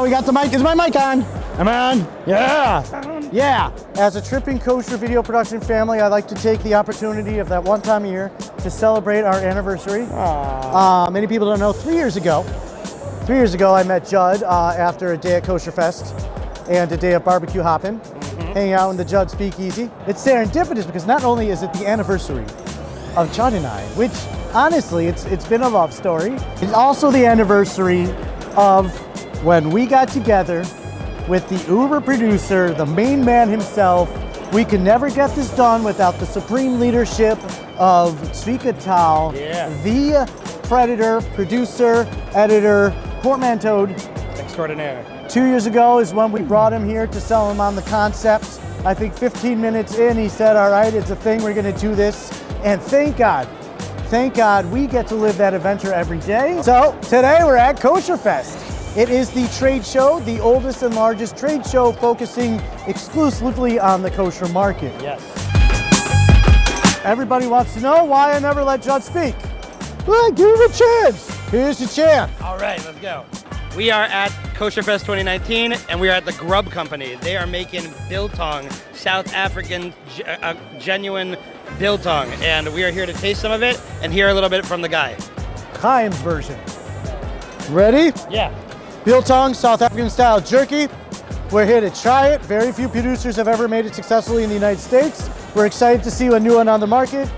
we got the mic. Is my mic on? Am I on? Yeah. Yeah. As a tripping kosher video production family, I like to take the opportunity of that one time a year to celebrate our anniversary. Many people don't know, 3 years ago, I met Judd after a day at Kosherfest and a day of barbecue hopping, hanging out in the Judd Speakeasy. It's serendipitous because not only is it the anniversary of Judd and I, which honestly, it's been a love story. It's also the anniversary of when we got together with the Uber producer, the main man himself. We could never get this done without the supreme leadership of Tzvika Tal, the Predator, producer, editor, portmanteaued extraordinaire. 2 years ago is when we brought him here to sell him on the concept. I think 15 minutes in, he said, all right, it's a thing, we're gonna do this. And thank God we get to live that adventure every day. So today we're at Kosherfest. It is the trade show, the oldest and largest trade show focusing exclusively on the kosher market. Yes. Everybody wants to know why I never let Judd speak. Well, give him a chance. Here's your chance. All right, let's go. We are at Kosherfest 2019, and we are at the Grub Company. They are making biltong, South African genuine biltong, and we are here to taste some of it and hear a little bit from the guy. Chaim's version. Ready? Yeah. Biltong, South African style jerky. We're here to try it. Very few producers have ever made it successfully in the United States. We're excited to see a new one on the market.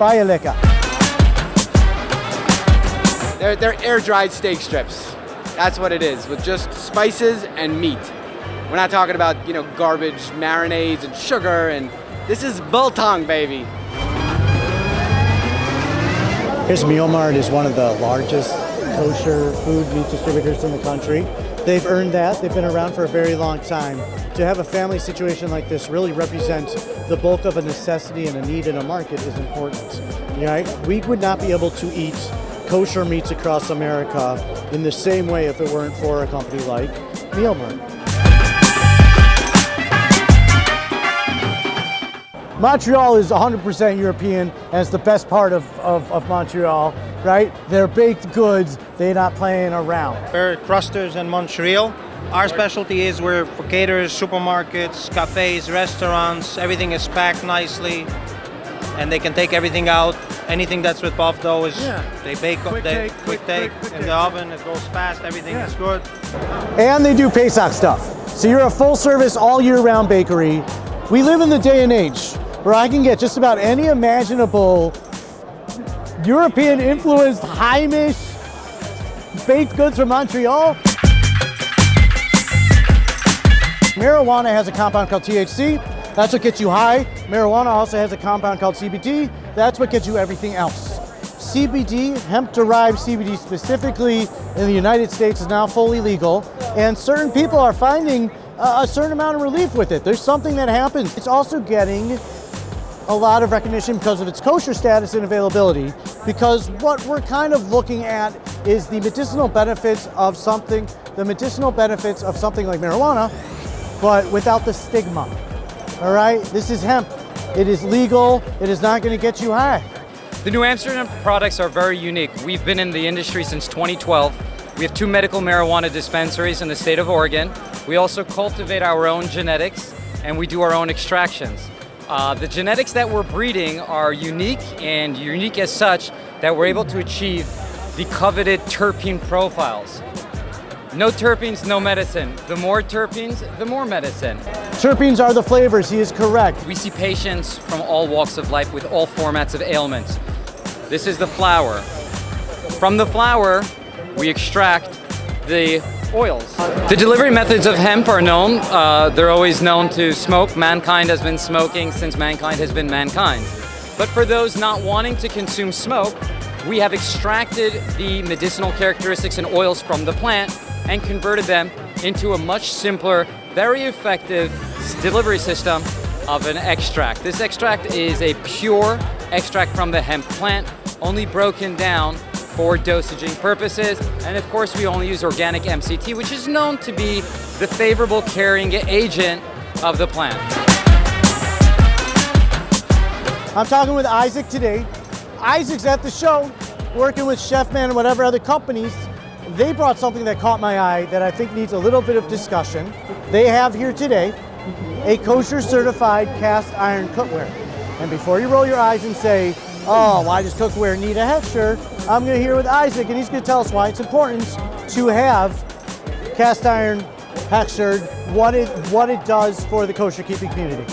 Bye, Aleka. They're air-dried steak strips. That's what it is, with just spices and meat. We're not talking about, garbage marinades and sugar, and this is biltong, baby. Here's Meal Mart is one of the largest kosher food meat distributors in the country. They've earned that. They've been around for a very long time. To have a family situation like this really represents the bulk of a necessity and a need in a market is important. Right? We would not be able to eat kosher meats across America in the same way if it weren't for a company like Meal Mart. Montreal is 100% European, and it's the best part of Montreal, right? They're baked goods, they're not playing around. We're crusters in Montreal. Our specialty is we're for caterers, supermarkets, cafes, restaurants. Everything is packed nicely, and they can take everything out. Anything that's with puff dough is they bake quick take in the oven. It goes fast. Everything is good. And they do Pesach stuff. So you're a full-service, all-year-round bakery. We live in the day and age where I can get just about any imaginable European-influenced Heimish baked goods from Montreal. Marijuana has a compound called THC. That's what gets you high. Marijuana also has a compound called CBD. That's what gets you everything else. CBD, hemp-derived CBD specifically in the United States, is now fully legal, and certain people are finding a certain amount of relief with it. There's something that happens. It's also getting a lot of recognition because of its kosher status and availability, because what we're kind of looking at is the medicinal benefits of something like marijuana, but without the stigma. All right, this is hemp. It is legal. It is not going to get you high. The New Amsterdam products are very unique. We've been in the industry since 2012. We have 2 medical marijuana dispensaries in the state of Oregon. We also cultivate our own genetics, and we do our own extractions. The genetics that we're breeding are unique, and unique as such that we're able to achieve the coveted terpene profiles. No terpenes, no medicine. The more terpenes, the more medicine. Terpenes are the flavors, he is correct. We see patients from all walks of life with all formats of ailments. This is the flower. From the flower, we extract the oils. The delivery methods of hemp are known. They're always known to smoke. Mankind has been smoking since mankind has been mankind. But for those not wanting to consume smoke, we have extracted the medicinal characteristics and oils from the plant and converted them into a much simpler, very effective delivery system of an extract. This extract is a pure extract from the hemp plant, only broken down for dosaging purposes. And of course, we only use organic MCT, which is known to be the favorable carrying agent of the plant. I'm talking with Isaac today. Isaac's at the show, working with Chef Man and whatever other companies. they brought something that caught my eye that I think needs a little bit of discussion. They have here today a kosher certified cast iron cookware. And before you roll your eyes and say, oh, why does cookware need a hechsher? I'm going to hear with Isaac, and he's going to tell us why it's important to have cast iron hechshered, what it does for the kosher keeping community.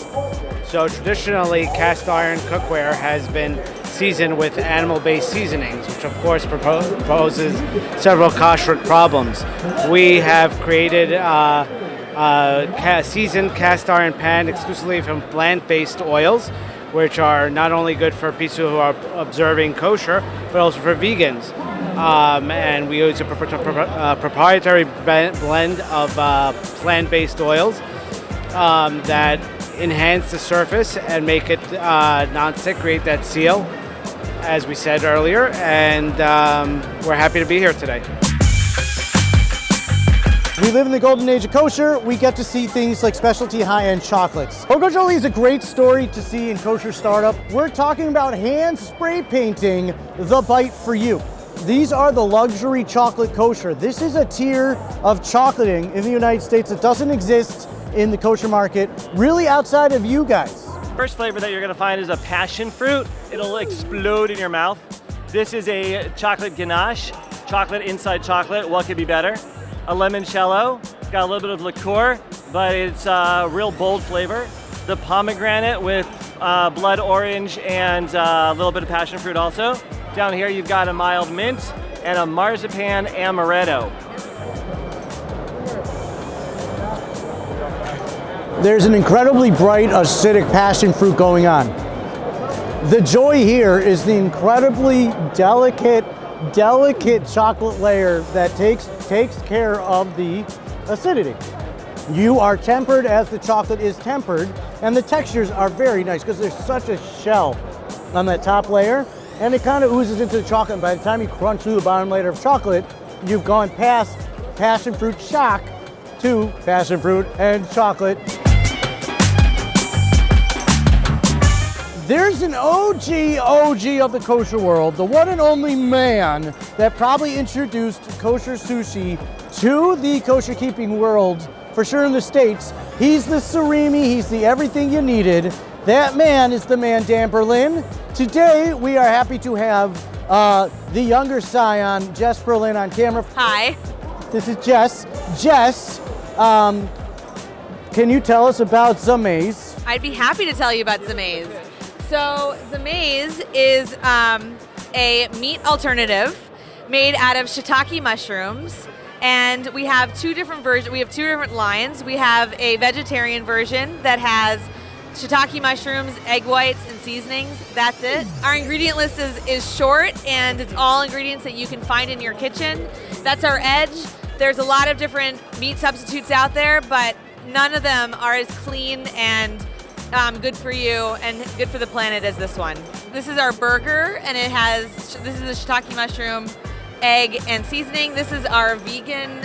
So traditionally, cast iron cookware has been seasoned with animal-based seasonings, which of course poses several kashrut problems. We have created a seasoned cast iron pan exclusively from plant-based oils, which are not only good for people who are observing kosher, but also for vegans. And we use a proprietary blend of plant-based oils that enhance the surface and make it non-stick, create that seal, as we said earlier. And we're happy to be here today. We live in the golden age of kosher. We get to see things like specialty high-end chocolates. Ogojoli is a great story to see in kosher startup. We're talking about hand spray painting the bite for you. These are the luxury chocolate kosher. This is a tier of chocolating in the United States that doesn't exist in the kosher market, really outside of you guys. First flavor that you're gonna find is a passion fruit. It'll explode in your mouth. This is a chocolate ganache, chocolate inside chocolate. What could be better? A limoncello, it's got a little bit of liqueur, but it's a real bold flavor. The pomegranate with blood orange and a little bit of passion fruit also. Down here you've got a mild mint and a marzipan amaretto. There's an incredibly bright acidic passion fruit going on. The joy here is the incredibly delicate chocolate layer that takes care of the acidity. You are tempered as the chocolate is tempered, and the textures are very nice because there's such a shell on that top layer, and it kind of oozes into the chocolate. And by the time you crunch through the bottom layer of chocolate, you've gone past passion fruit shock to passion fruit and chocolate. There's an OG of the kosher world, the one and only man that probably introduced kosher sushi to the kosher keeping world, for sure in the States. He's the surimi, he's the everything you needed. That man is the man, Dan Berlin. Today, we are happy to have the younger scion, Jess Berlin, on camera. Hi. This is Jess. Jess, can you tell us about Zamaze? I'd be happy to tell you about Zamaze. So Zamaze is a meat alternative made out of shiitake mushrooms, and we have two different versions. We have two different lines. We have a vegetarian version that has shiitake mushrooms, egg whites, and seasonings. That's it. Our ingredient list is short, and it's all ingredients that you can find in your kitchen. That's our edge. There's a lot of different meat substitutes out there, but none of them are as clean and good for you and good for the planet as this one. This is our burger, and this is the shiitake mushroom, egg, and seasoning. This is our vegan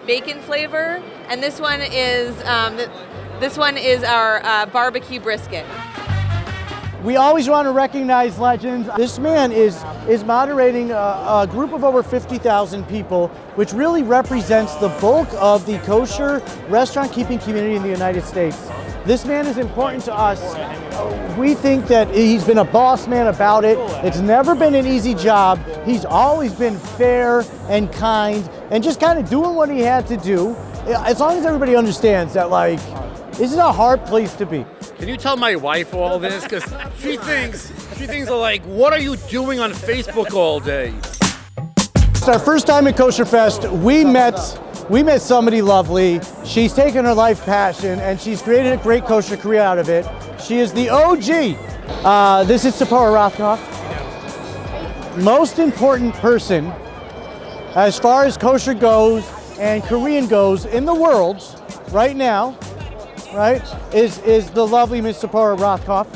bacon flavor, and this one is our barbecue brisket. We always want to recognize legends. This man is moderating a group of over 50,000 people, which really represents the bulk of the kosher restaurant keeping community in the United States. This man is important to us. We think that he's been a boss man about it. It's never been an easy job. He's always been fair and kind and just kind of doing what he had to do. As long as everybody understands that, like, this is a hard place to be. Can you tell my wife all this? Because she thinks like, what are you doing on Facebook all day? It's our first time at Kosherfest. We met somebody lovely. She's taken her life passion and she's created a great kosher career out of it. She is the OG. This is Tzipora Rothkopf. Most important person as far as kosher goes and Korean goes in the world right now, right, is the lovely Miss Tzipora Rothkopf,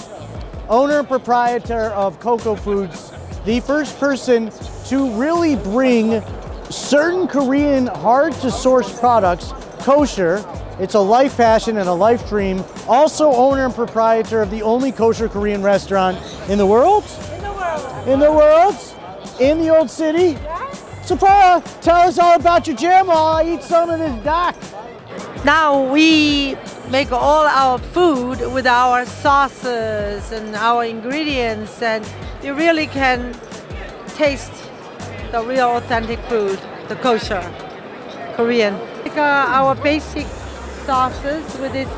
owner and proprietor of Coco Foods, the first person to really bring certain Korean hard-to-source products kosher. It's a life passion and a life dream. Also owner and proprietor of the only kosher Korean restaurant in the world? In the world. In the world? In the old city? Sephora, tell us all about your jam while I eat some of this dock. Now we make all our food with our sauces and our ingredients, and you really can taste the real authentic food, the kosher Korean. Like our basic sauces with this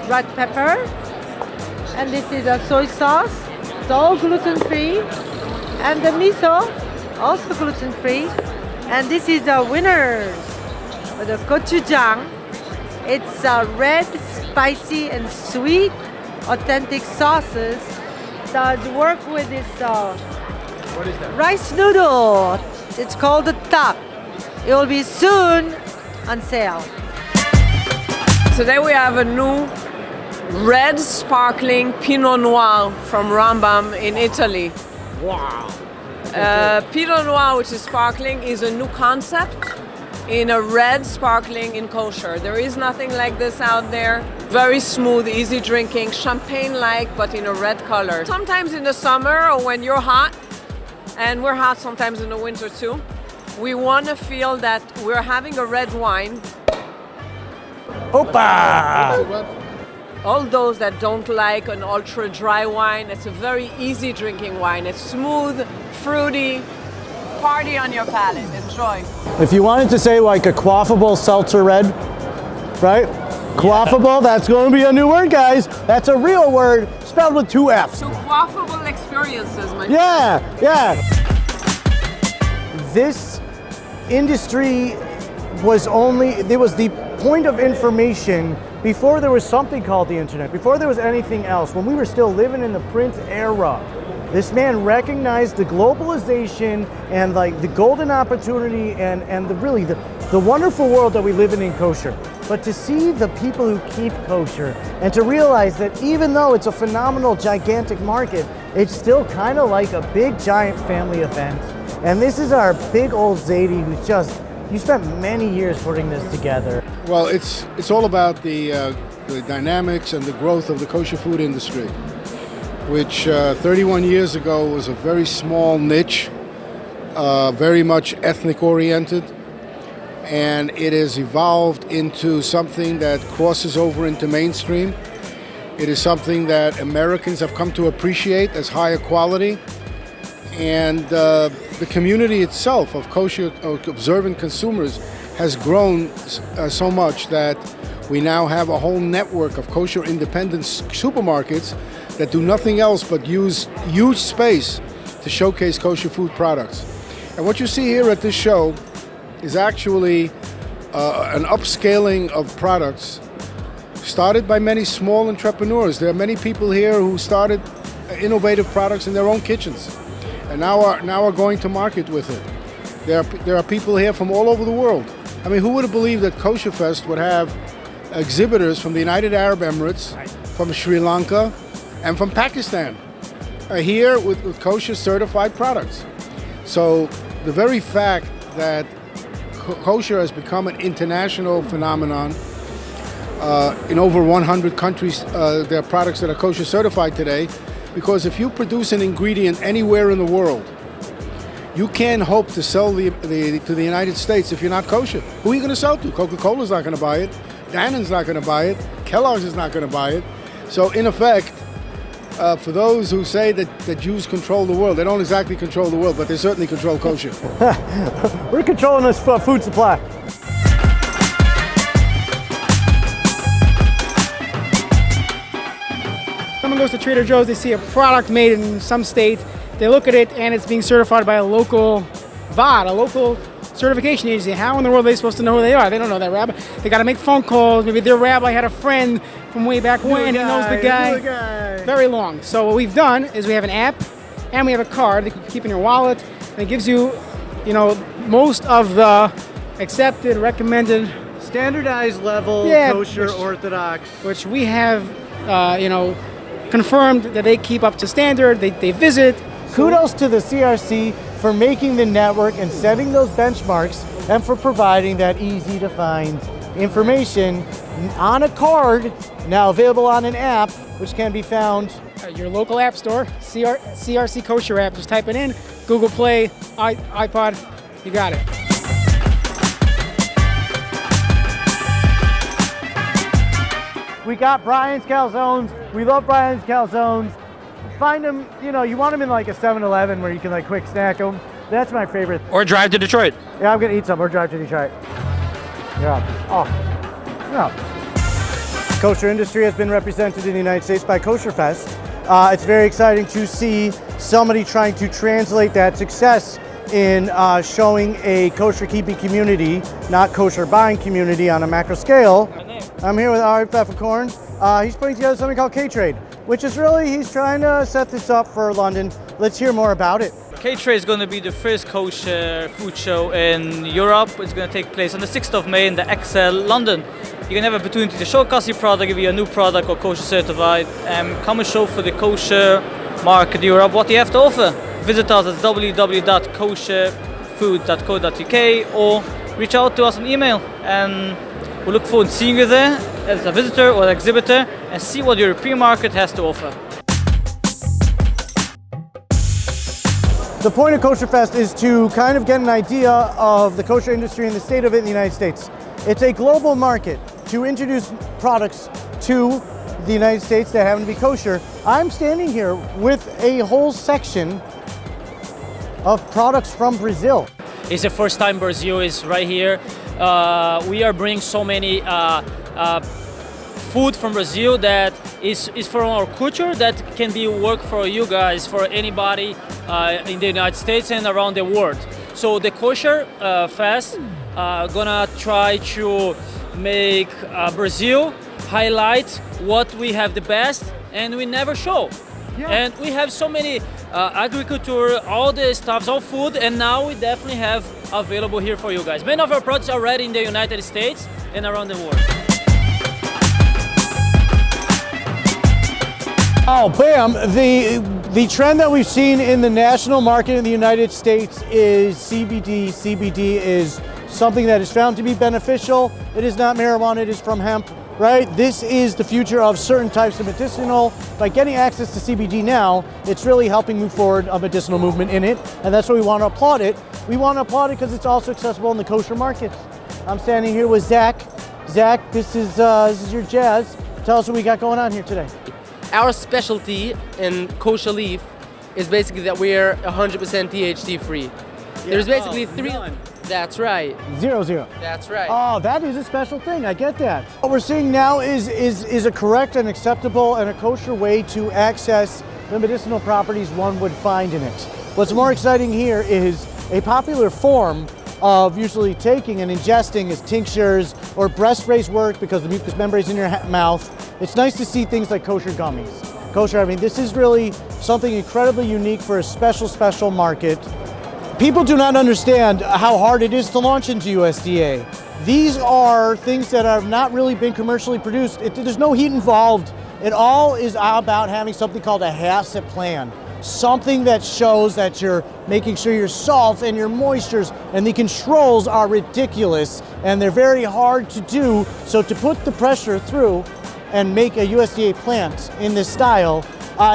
red pepper, and this is a soy sauce. It's all gluten-free, and the miso also gluten-free. And this is the winners, the gochujang. It's red, spicy, and sweet, authentic sauces that work with this What is that? rice noodle. It's called the tak. It will be soon on sale. Today we have a new red sparkling Pinot Noir from Rambam in Italy. Wow. Pinot Noir, which is sparkling, is a new concept in a red sparkling in kosher. There is nothing like this out there. Very smooth, easy drinking, champagne-like, but in a red color. Sometimes in the summer or when you're hot, and we're hot sometimes in the winter too, we want to feel that we're having a red wine. Opa! All those that don't like an ultra dry wine, it's a very easy drinking wine. It's smooth, fruity, party on your palate. Enjoy. If you wanted to say like a quaffable seltzer red, right? Quaffable, that's going to be a new word, guys. That's a real word spelled with 2 F's. So quaffable experiences, my Yeah. This industry was the point of information before there was something called the internet, before there was anything else, when we were still living in the print era. This man recognized the globalization and like the golden opportunity and the wonderful world that we live in kosher. But to see the people who keep kosher and to realize that even though it's a phenomenal, gigantic market, it's still kind of like a big, giant family event. And this is our big old Zadie who's you spent many years putting this together. Well, it's all about the dynamics and the growth of the kosher food industry, which 31 years ago was a very small niche, very much ethnic oriented, and it has evolved into something that crosses over into mainstream. It is something that Americans have come to appreciate as higher quality, and the community itself of kosher observant consumers has grown so much that we now have a whole network of kosher independent supermarkets that do nothing else but use huge space to showcase kosher food products. And what you see here at this show is actually an upscaling of products started by many small entrepreneurs. There are many people here who started innovative products in their own kitchens and now are going to market with it. There are people here from all over the world. I mean, who would have believed that Kosherfest would have exhibitors from the United Arab Emirates, from Sri Lanka, and from Pakistan here with kosher certified products. So the very fact that kosher has become an international phenomenon, in over 100 countries there are products that are kosher certified today, because if you produce an ingredient anywhere in the world, you can't hope to sell to the United States if you're not kosher. Who are you going to sell to? Coca-Cola's not going to buy it. Dannon's not going to buy it. Kellogg's is not going to buy it. So in effect, for those who say that Jews control the world, they don't exactly control the world, but they certainly control kosher. We're controlling this food supply. Someone goes to Trader Joe's, they see a product made in some state, they look at it and it's being certified by a local VOD, a local certification agency. How in the world are they supposed to know who they are? They don't know that rabbi. They got to make phone calls. Maybe their rabbi had a friend from way back when. He knows the guy. Very long. So what we've done is we have an app and we have a card that you can keep in your wallet. And it gives you, most of the accepted, recommended, standardized level kosher orthodox, which we have, confirmed that they keep up to standard. They visit. Kudos to the CRC for making the network and setting those benchmarks, and for providing that easy to find information on a card, now available on an app, which can be found at your local app store, CRC Kosher app. Just type it in, Google Play, iPod, you got it. We got Brian's Calzones. We love Brian's Calzones. Find them, you know, you want them in like a 7-Eleven where you can like quick snack them. That's my favorite. Or drive to Detroit. Yeah, I'm gonna eat some or drive to Detroit. Yeah. Oh. Yeah. Kosher industry has been represented in the United States by Kosherfest. It's very exciting to see somebody trying to translate that success in showing a kosher keeping community, not kosher buying community on a macro scale. I'm here with Ari Pfefferkorn. He's putting together something called K-Trade, which is really, he's trying to set this up for London. Let's hear more about it. K-Trade is going to be the first kosher food show in Europe. It's going to take place on the 6th of May in the Excel, London. You're going to have an opportunity to showcase your product, give you a new product or kosher certified, and come and show for the kosher market Europe what you have to offer. Visit us at www.kosherfood.co.uk or reach out to us on email, and we look forward to seeing you there as a visitor or exhibitor and see what the European market has to offer. The point of Kosherfest is to kind of get an idea of the kosher industry and the state of it in the United States. It's a global market to introduce products to the United States that happen to be kosher. I'm standing here with a whole section of products from Brazil. It's the first time Brazil is right here. We are bringing so many food from Brazil that is from our culture that can be work for you guys, for anybody in the United States and around the world. So the Kosher Fest gonna try to make Brazil highlight what we have the best and we never show. Yeah. And we have so many agriculture, all the stuff, all food, and now we definitely have available here for you guys. Many of our products are already in the United States and around the world. Oh, bam! The trend that we've seen in the national market in the United States is CBD. CBD is something that is found to be beneficial. It is not marijuana, it is from hemp, right? This is the future of certain types of medicinal. By getting access to CBD now, it's really helping move forward a medicinal movement in it, and that's why we want to applaud it. We want to applaud it because it's also accessible in the kosher market. I'm standing here with Zach. Zach, this is your jazz. Tell us what we got going on here today. Our specialty in kosher leaf is basically that we're 100% THC free. There's basically three. That's right. 0-0. That's right. Oh, that is a special thing. I get that. What we're seeing now is a correct and acceptable and a kosher way to access the medicinal properties one would find in it. What's more exciting here is a popular form of usually taking and ingesting is tinctures or breast sprays work because the mucous membrane is in your mouth. It's nice to see things like kosher gummies. Kosher, I mean, this is really something incredibly unique for a special market. People do not understand how hard it is to launch into USDA. These are things that have not really been commercially produced. There's no heat involved. It all is about having something called a HACCP plan. Something that shows that you're making sure your salts and your moistures and the controls are ridiculous and they're very hard to do. So to put the pressure through and make a USDA plant in this style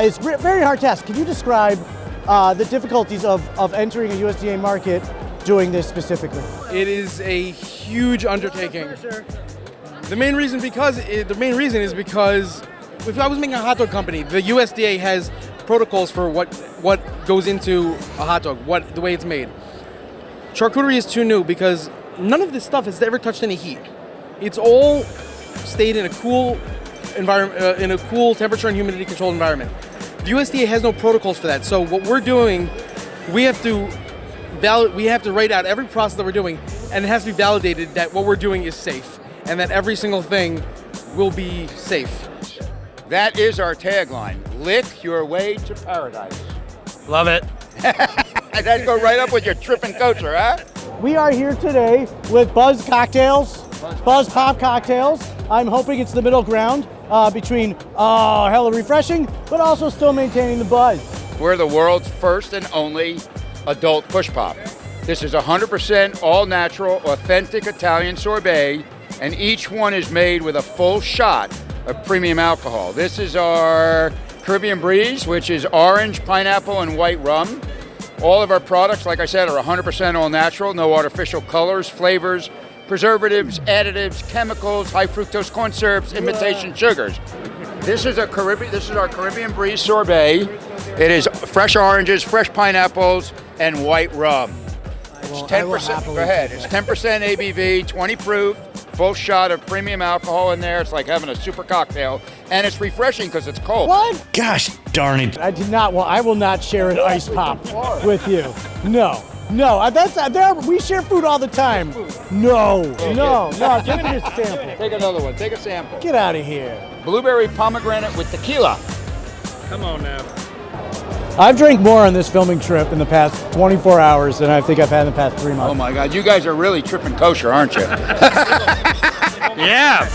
is a very hard task. Can you describe the difficulties of entering a USDA market doing this specifically? It is a huge undertaking. The main reason is because if I was making a hot dog company, the USDA has protocols for what goes into a hot dog, the way it's made. Charcuterie is too new because none of this stuff has ever touched any heat. It's all stayed in a cool environment, in a cool temperature and humidity controlled environment. The USDA has no protocols for that. So what we're doing, we have to write out every process that we're doing, and it has to be validated that what we're doing is safe and that every single thing will be safe. That is our tagline, lick your way to paradise. Love it. That go right up with your tripping kosher, huh? We are here today with Buzz Cocktails, Buzz Pop Cocktails. I'm hoping it's the middle ground between hella refreshing, but also still maintaining the buzz. We're the world's first and only adult push pop. This is 100% all natural, authentic Italian sorbet, and each one is made with a full shot of premium alcohol. This is our Caribbean Breeze, which is orange, pineapple, and white rum. All of our products, like I said, are 100% all natural, no artificial colors, flavors, preservatives, additives, chemicals, high fructose corn syrups, imitation sugars. This is our Caribbean Breeze sorbet. It is fresh oranges, fresh pineapples, and white rum. It's 10%. Go ahead. It's 10% ABV, 20 proof, full shot of premium alcohol in there. It's like having a super cocktail, and it's refreshing because it's cold. What? Gosh darn it. I did not. Well, I will not share an ice pop with you. No. We share food all the time. No. Give me this sample. Take another one. Take a sample. Get out of here. Blueberry pomegranate with tequila. Come on now. I've drank more on this filming trip in the past 24 hours than I think I've had in the past 3 months. Oh my God, you guys are really tripping kosher, aren't you? Yeah.